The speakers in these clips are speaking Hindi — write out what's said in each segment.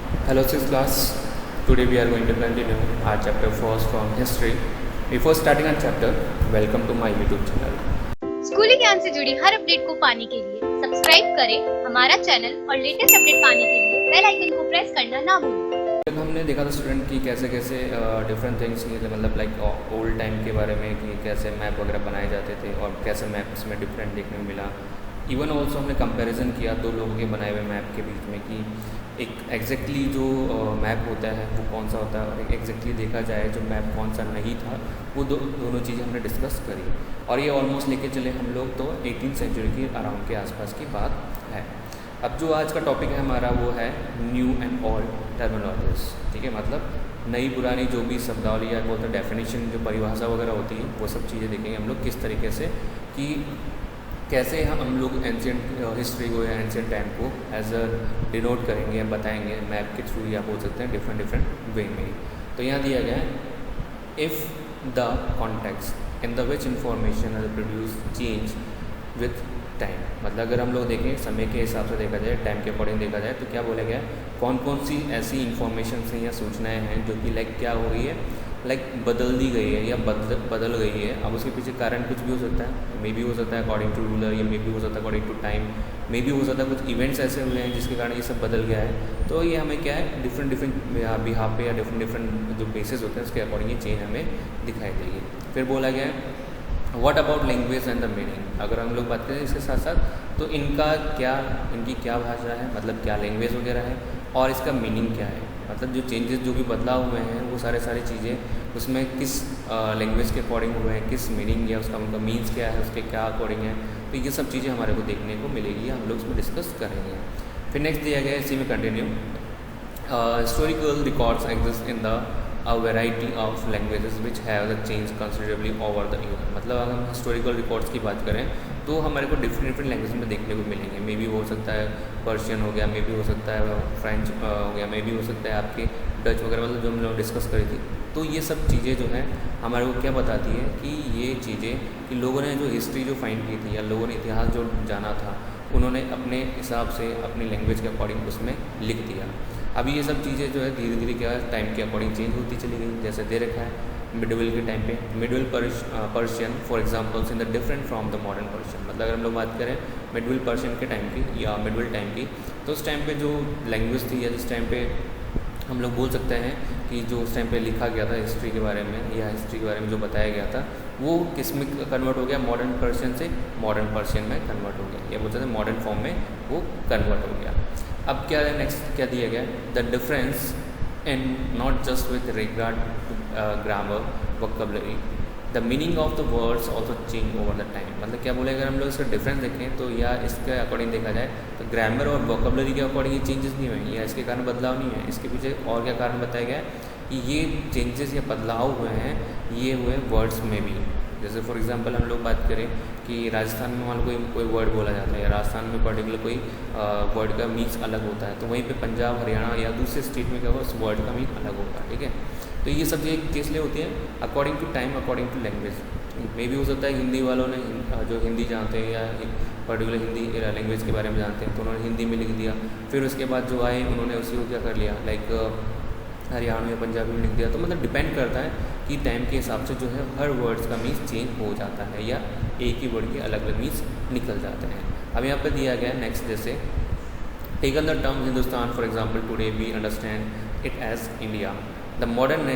Hello, sixth class. Today we are going to continue our chapter first from history. Before starting our chapter, welcome to my YouTube channel. स्कूली ज्ञान से जुड़ी हर अपडेट को पाने के लिए सब्सक्राइब करें हमारा चैनल और लेटेस्ट अपडेट पाने के लिए बेल आइकन को प्रेस करना ना भूलें। जब हमने देखा था स्टूडेंट की कैसे कैसे डिफरेंट थिंग्स किए थे, मतलब लाइक ओल्ड टाइम के बारे में कि कैसे मैप वगैरह बनाए जाते थे और कैसे मैप्स में डिफरेंट देखने को मिला। इवन ऑल्सो हमने कंपैरिजन किया दो लोगों के बनाए हुए मैप के बीच में कि एक एग्जैक्टली जो मैप होता है वो कौन सा होता है और एग्जैक्टली देखा जाए जो मैप कौन सा नहीं था, वो दोनों चीज़ें हमने डिस्कस करी। और ये ऑलमोस्ट लेके चले हम लोग तो 18th सेंचुरी की अराउंड के आसपास की बात है। अब जो आज का टॉपिक है हमारा वो है न्यू एंड ओल्ड टर्मिनोलॉजीज। ठीक है, मतलब नई पुरानी जो भी शब्दावली या बोलते डेफिनेशन जो परिभाषा वगैरह होती है वो सब चीज़ें देखेंगे हम लोग किस तरीके से कि कैसे हम लोग एंशियंट हिस्ट्री को या एंशियंट टाइम को एज अ डिनोट करेंगे या बताएंगे मैप के थ्रू या बोल सकते हैं डिफरेंट वे में। तो यहाँ दिया गया है if the context in the which information is produce change with time. मतलब अगर हम लोग देखें समय के हिसाब से देखा जाए, टाइम के अकॉर्डिंग देखा जाए, तो क्या बोला गया है कौन कौन सी ऐसी इंफॉर्मेशन हैं या सूचनाएँ हैं जो कि लाइक क्या हो गई है, लाइक बदल दी गई है या बदल गई है। अब उसके पीछे कारण कुछ भी हो सकता है, मे बी हो सकता है अकॉर्डिंग टू रूलर, या मे बी हो सकता है according to time, may be हो सकता है कुछ इवेंट्स ऐसे हुए हैं जिसके कारण ये सब बदल गया है। तो ये हमें क्या है डिफरेंट बिहाफ पे या डिफरेंट जो बेसिस होते हैं उसके अकॉर्डिंग ये चेंज हमें दिखाई देगी। फिर बोला गया है what about language and the meaning. अगर हम लोग बात करें इसके साथ साथ तो इनकी क्या भाषा है, मतलब क्या लैंग्वेज वगैरह है और इसका मीनिंग क्या है, मतलब जो चेंजेस जो भी बदलाव हुए हैं वो सारे चीज़ें उसमें किस लैंग्वेज के अकॉर्डिंग हुए हैं, किस मीनिंग या उसका उनका मीन्स क्या है, उसके क्या अकॉर्डिंग है। तो ये सब चीज़ें हमारे को देखने को मिलेगी, हम लोग उसमें डिस्कस करेंगे। फिर नेक्स्ट दिया गया है इसी में continue historical records exist in the a variety of languages which have changed considerably over the year। मतलब अगर हम हिस्टोरिकल रिकॉर्ड्स की बात करें तो हमारे को डिफरेंट लैंग्वेज में देखने को मिलेंगे। मे बी हो सकता है पर्शियन हो गया, मे बी हो सकता है फ्रेंच हो गया, मे बी हो सकता है आपके डच वगैरह, मतलब जो हम लोग डिस्कस करी थी। तो ये सब चीज़ें जो हैं हमारे को क्या बताती है कि ये चीज़ें कि लोगों ने जो हिस्ट्री जो फाइंड की थी या लोगों ने इतिहास जो जाना था उन्होंने अपने हिसाब से अपनी लैंग्वेज के अकॉर्डिंग उसमें लिख दिया। अभी ये सब चीज़ें जो है धीरे धीरे क्या है टाइम के अकॉर्डिंग चेंज होती चली गई। जैसे दे रखा है मिडवेल के टाइम पे Midvale Persian for examples in the different from the modern Persian. मतलब अगर हम लोग बात करें मिडवेल पर्शियन के टाइम की या मिडवेल टाइम की, तो उस टाइम पे जो लैंग्वेज थी या जिस टाइम पे हम लोग बोल सकते हैं कि जो उस टाइम पे लिखा गया था हिस्ट्री के बारे में या हिस्ट्री के बारे में जो बताया गया था वो किस में कन्वर्ट हो गया, मॉडर्न पर्शियन से मॉडर्न पर्शियन में कन्वर्ट हो गया, या बोल सकते हैं मॉडर्न फॉर्म में वो कन्वर्ट हो गया। अब क्या है नेक्स्ट क्या दिया गया, the difference in not just with regard to grammar vocabulary the meaning of the words also change over the time. मतलब क्या बोले अगर हम लोग इसका डिफरेंस देखें तो या इसके अकॉर्डिंग देखा जाए तो ग्रामर और वोकैबुलरी के अकॉर्डिंग ये चेंजेस नहीं हुए या इसके कारण बदलाव नहीं है। इसके पीछे और क्या कारण बताया गया है कि ये चेंजेस या बदलाव हुए हैं ये हुए वर्ड्स में भी। जैसे फॉर एग्जांपल हम लोग बात करें कि राजस्थान में मान लो कोई वर्ड बोला जाता है या राजस्थान में पर्टिकुलर कोई वर्ड का मीन्स अलग होता है, तो वहीं पे पंजाब हरियाणा या दूसरे स्टेट में क्या होगा उस वर्ड का मीन अलग होगा। ठीक है, तो ये सब चीज़ें किस लिए होती हैं according to time, according to language. मे भी हो सकता है हिंदी वालों ने जो हिंदी जानते हैं या पर्टिकुलर हिंदी लैंग्वेज के बारे में जानते हैं तो उन्होंने हिंदी में लिख दिया। फिर उसके बाद जो आए उन्होंने उसी को क्या कर लिया लाइक हरियाणा या पंजाबी में लिख दिया। तो मतलब डिपेंड करता है कि टाइम के हिसाब से जो है हर वर्ड्स का मीन्स चेंज हो जाता है या एक ही वर्ड के अलग अलग मीन्स निकल जाते हैं। अब यहाँ पर दिया गया नेक्स्ट जैसे taken the term Hindustan for example today we understand it as India the modern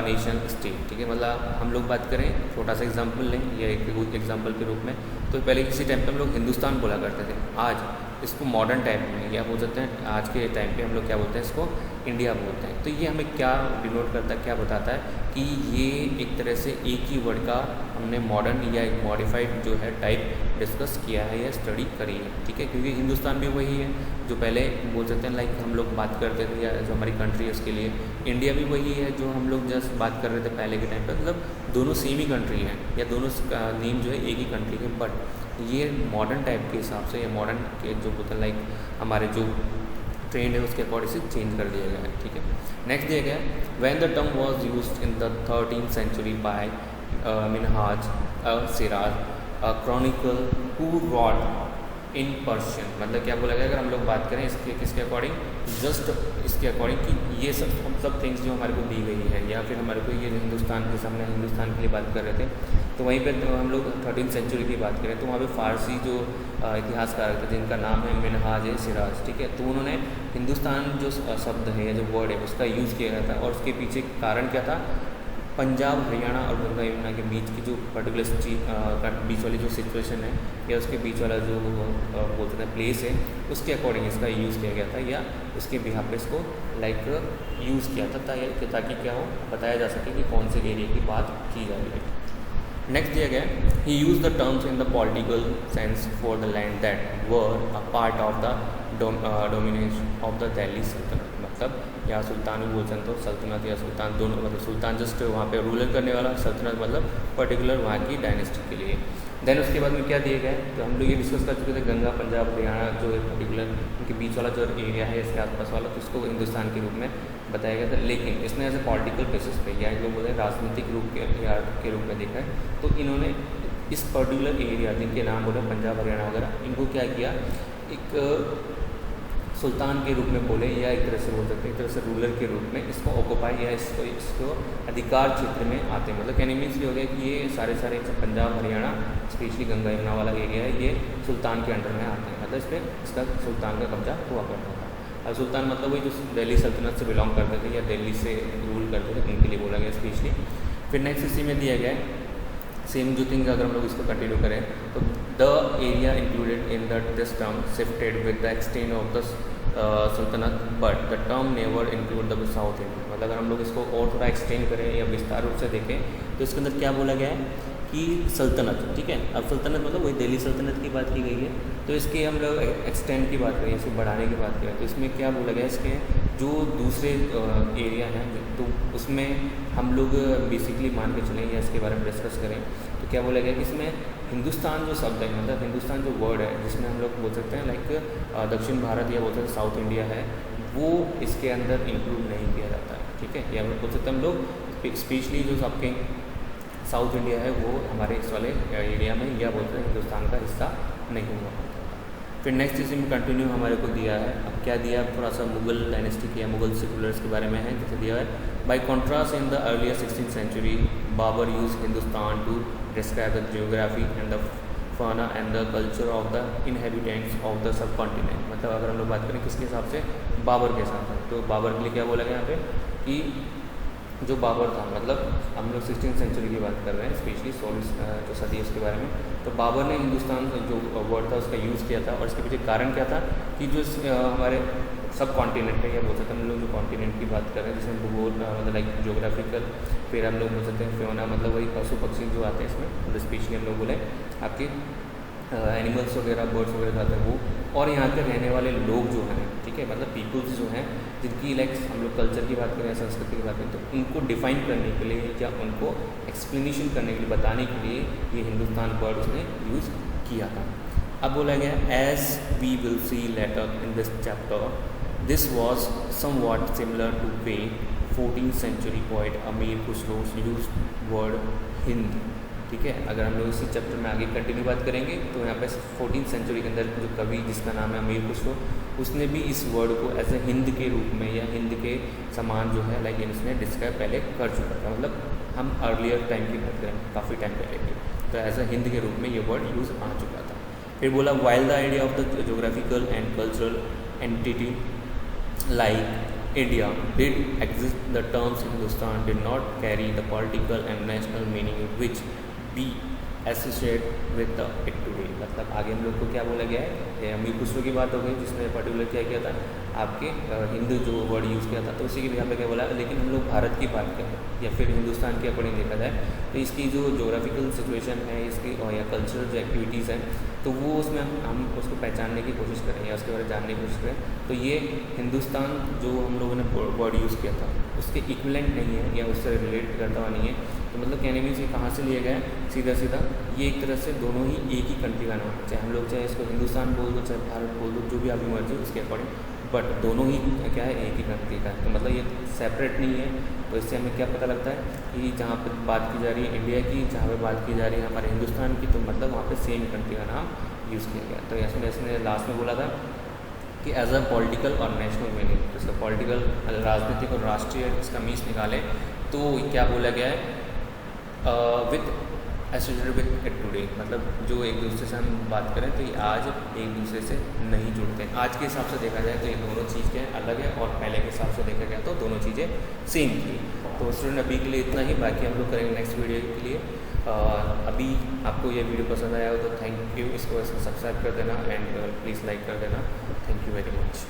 nation state. ठीक है, मतलब हम लोग बात करें छोटा सा एग्जांपल लें या एक एग्जांपल के रूप में, तो पहले किसी टाइम पे हम लोग हिंदुस्तान बोला करते थे, आज इसको मॉडर्न टाइम में या बोल सकते हैं आज के टाइम पे हम लोग क्या बोलते हैं इसको इंडिया बोलते हैं। तो ये हमें क्या डिनोट करता है, क्या बताता है कि ये एक तरह से एक ही वर्ड का हमने मॉडर्न या एक मॉडिफाइड जो है टाइप डिस्कस किया है या स्टडी करी है। ठीक है, क्योंकि हिंदुस्तान भी वही है जो पहले बोल सकते हैं लाइक हम लोग बात करते थे या जो हमारी कंट्री है उसके लिए, इंडिया भी वही है जो हम लोग जस्ट बात कर रहे थे पहले के टाइम पर। मतलब दोनों सेम ही कंट्री हैं या दोनों का नेम जो है एक ही कंट्री है, बट ये मॉडर्न टाइप के हिसाब से या मॉडर्न के जो बोलते हैं लाइक हमारे जो ट्रेंड है उसके अकॉर्डिंग से चेंज कर दिया गया है। ठीक है, नेक्स्ट दिया गया है when the term was used in the 13th century by Minhaj Siraj chronicle who wrote in Persian, मतलब क्या बोला गया अगर हम लोग बात करें इसके किसके अकॉर्डिंग, जस्ट इसके अकॉर्डिंग कि ये सब थिंग्स जो हमारे को दी गई है, या फिर हमारे को ये जो हिंदुस्तान, जैसे हमने हिंदुस्तान के लिए बात कर रहे थे, तो वहीं पर तो हम लोग 13वीं सेंचुरी की बात करें तो वहाँ पे फ़ारसी जो इतिहासकार थे जिनका नाम है मिनहाज सिराज, ठीक है, तो उन्होंने हिंदुस्तान जो शब्द है या जो वर्ड है उसका यूज़ किया गया था, और उसके पीछे कारण क्या था, पंजाब हरियाणा और गंगा यमुना के बीच की जो पर्टिकुलर बीच वाली जो सिचुएशन है या उसके बीच वाला जो बोलते हैं प्लेस है, उसके अकॉर्डिंग इसका यूज़ किया गया था, या उसके बिहाफ पे इसको लाइक यूज़ किया था ताकि क्या हो, बताया जा सके कि कौन से एरिया की बात की जा रही है। नेक्स्ट दिया गया, he use the terms in the political sense for the land that were a part of the domination of the Delhi Sultanat, मतलब यहाँ सुल्तान भी बोल सकते हो, सल्तनत या सुल्तान दोनों, मतलब सुल्तान जस्ट वहाँ पे रूलर करने वाला, सल्तनत मतलब पर्टिकुलर वहाँ की डायनेस्टी के लिए। देन उसके बाद में क्या दिए गए, तो हम लोग ये डिस्कस कर चुके थे गंगा पंजाब हरियाणा जो है पर्टिकुलर उनके बीच वाला जो एरिया है इसके आसपास वाला, तो इसको हिंदुस्तान के रूप में बताया गया था, लेकिन इसने एज ए पॉलिटिकल बेसिस पे या लोग बोलते हैं राजनीतिक रूप के रूप में देखा है, तो इन्होंने इस पर्टिकुलर एरिया जिनके नाम बोले पंजाब हरियाणा वगैरह, इनको क्या किया, एक सुल्तान के रूप में बोले या एक तरह से बोल सकते हैं, एक तरह से रूलर के रूप में इसको ऑक्यूपाई या इसको अधिकार क्षेत्र में आते हैं, मतलब कहने मीन्स ये हो गया कि ये सारे पंजाब हरियाणा स्पेशली गंगा यमुना वाला एरिया है, ये सुल्तान के अंडर में आते हैं, मतलब इस पर इसका सुल्तान का कब्जा हुआ करता था। अब सुल्तान मतलब वही जो दिल्ली सल्तनत से बिलोंग करते थे या दिल्ली से रूल करते थे, उनके लिए बोला गया स्पेशली। फिर नेक्स्ट इसी में दिया गया है सेम जो थिंग, अगर हम लोग इसको कंटिन्यू करें तो the area included in the this term shifted with the extent of the Sultanat but the term never include the south India, मतलब अगर हम लोग इसको और थोड़ा एक्सटेंड करें या विस्तार रूप से देखें तो इसके अंदर क्या बोला गया है कि सल्तनत, ठीक है, अब सल्तनत मतलब वही दिल्ली सल्तनत की बात की गई है, तो इसके हम लोग एक्सटेंड की बात करें, इसको बढ़ाने की बात करें, तो इसमें क्या बोला गया, इसके जो दूसरे एरिया हैं तो उसमें हम लोग बेसिकली मान के चलें या इसके बारे में डिस्कस करें तो क्या बोला गया कि इसमें हिंदुस्तान जो शब्द है, मतलब हिंदुस्तान जो वर्ड है जिसमें हम लोग बोल सकते हैं लाइक दक्षिण भारत या बोल सकते हैं साउथ इंडिया है, वो इसके अंदर इंक्लूड नहीं किया जाता है, ठीक है, या बोल सकते हैं हम लोग स्पेशली जो आपके साउथ इंडिया है वो हमारे इस वाले एरिया में या बोलते हैं हिंदुस्तान का हिस्सा नहीं हुआ। फिर नेक्स्ट इसी में कंटिन्यू हमारे को दिया है, अब क्या दिया, थोड़ा सा मुगल डायनेस्टी के या मुगल सेकुलर्स के बारे में है, जैसे दिया है by contrast in the earlier 16th century Babar use Hindustan to describe the geography and the fauna and the culture of the inhabitants of the subcontinent, मतलब अगर हम लोग बात करें किसके हिसाब से, बाबर के साथ है, तो बाबर के लिए क्या बोला गया यहाँ पे कि जो बाबर था, मतलब हम लोग 16th सेंचुरी की बात कर रहे हैं स्पेशली 16 जो सदी उसके बारे में, तो बाबर ने हिंदुस्तान जो वर्ड था उसका यूज़ किया था, और इसके पीछे कारण क्या था कि जो हमारे सब कॉन्टिनेंट है या बोल सकते हैं हम लोग जो कॉन्टिनेंट की बात कर रहे हैं जिसमें भूगोल मतलब लाइक जोग्राफिकल, फिर हम लोग बोल सकते हैं फ्योना मतलब वही पशु पक्षी जो आते हैं इसमें, मतलब स्पेशली हम लोग बोले आपके एनिमल्स वगैरह बर्ड्स वगैरह जाते हैं वो, और यहाँ के रहने वाले लोग जो हैं, ठीक है, मतलब पीपल्स जो हैं जिनकी लाइक हम लोग कल्चर की बात करें, संस्कृति की बात करें, तो उनको डिफाइन करने के लिए या उनको एक्सप्लेनेशन करने के लिए, बताने के लिए ये हिंदुस्तान वर्ड उसने यूज़ किया था। अब बोला गया as we will see later in this chapter this was somewhat similar to the 14th century poet Amir Khusro use word Hind, ठीक है, अगर हम लोग इसी चैप्टर में आगे कंटिन्यू बात करेंगे तो यहाँ पे 14th सेंचुरी के अंदर जो कवि जिसका नाम है अमीर खुसरो, उसने भी इस वर्ड को एज ए हिंद के रूप में या हिंद के समान जो है लाइक इसने डिस्क्राइब पहले कर चुका था, मतलब हम अर्लियर टाइम की बात करें काफ़ी टाइम पहले की, तो एज ए हिंद के रूप में ये वर्ड यूज़ आ चुका था। फिर बोला while the idea of the geographical and cultural entity like India did exist, the terms Hindustan did not carry the political and national meaning which we associate with the it today, मतलब आगे हम लोग को क्या बोला गया है, अमीर खुसरो की बात हो गई जिसने पर्टिकुलर क्या किया था, आपके हिंदू जो वर्ड यूज़ किया था, तो उसी के यहाँ पे क्या बोला, लेकिन हम लोग भारत की बात करें या फिर हिंदुस्तान के अकॉर्डिंग देखा जाए तो इसकी जो जोग्राफिकल सिचुएशन है इसकी या कल्चरल जो एक्टिविटीज़ हैं तो वो उसमें हम उसको पहचानने की कोशिश करें या उसके बारे में जानने की कोशिश करें, तो ये हिंदुस्तान जो हम लोगों ने वर्ड यूज़ किया था उसके इक्विवेलेंट नहीं है या उससे रिलेट करता हुआ नहीं है, तो मतलब कहने में से कहाँ से लिया गया है, सीधा सीधा ये एक तरह से दोनों ही एक ही कंट्री का नाम है, चाहे हम लोग चाहे इसको हिंदुस्तान बोल दो चाहे भारत बोल दो, जो भी आपकी मर्जी उसके अकॉर्डिंग, बट दोनों ही क्या है एक ही कंट्री का है, तो मतलब ये सेपरेट नहीं है। तो इससे हमें क्या पता लगता है कि जहाँ पर बात की जा रही है इंडिया की, जहाँ पर बात की जा रही है हमारे हिंदुस्तान की, तो मतलब वहाँ पे सेम कंट्री का नाम यूज़ किया गया। तो इसमें इसने लास्ट में बोला था कि एज अ पॉलिटिकल और नेशनल मीनिंग, तो इसका पॉलिटिकल राजनीतिक और राष्ट्रीय इसका मीन्स निकाले तो क्या बोला गया है with associated with it today, मतलब जो एक दूसरे से हम बात करें तो ये आज एक दूसरे से नहीं जुड़ते हैं। आज के हिसाब से देखा जाए तो ये दोनों चीज़ें अलग है और पहले के हिसाब से देखा गया तो दोनों चीज़ें सेम थी। तो स्टूडेंट अभी के लिए इतना ही, बाकी हम लोग करेंगे नेक्स्ट वीडियो के लिए। अभी आपको ये वीडियो पसंद आया हो तो थैंक यू, इसको सब्सक्राइब कर देना एंड प्लीज़ लाइक कर देना। Thank you very much.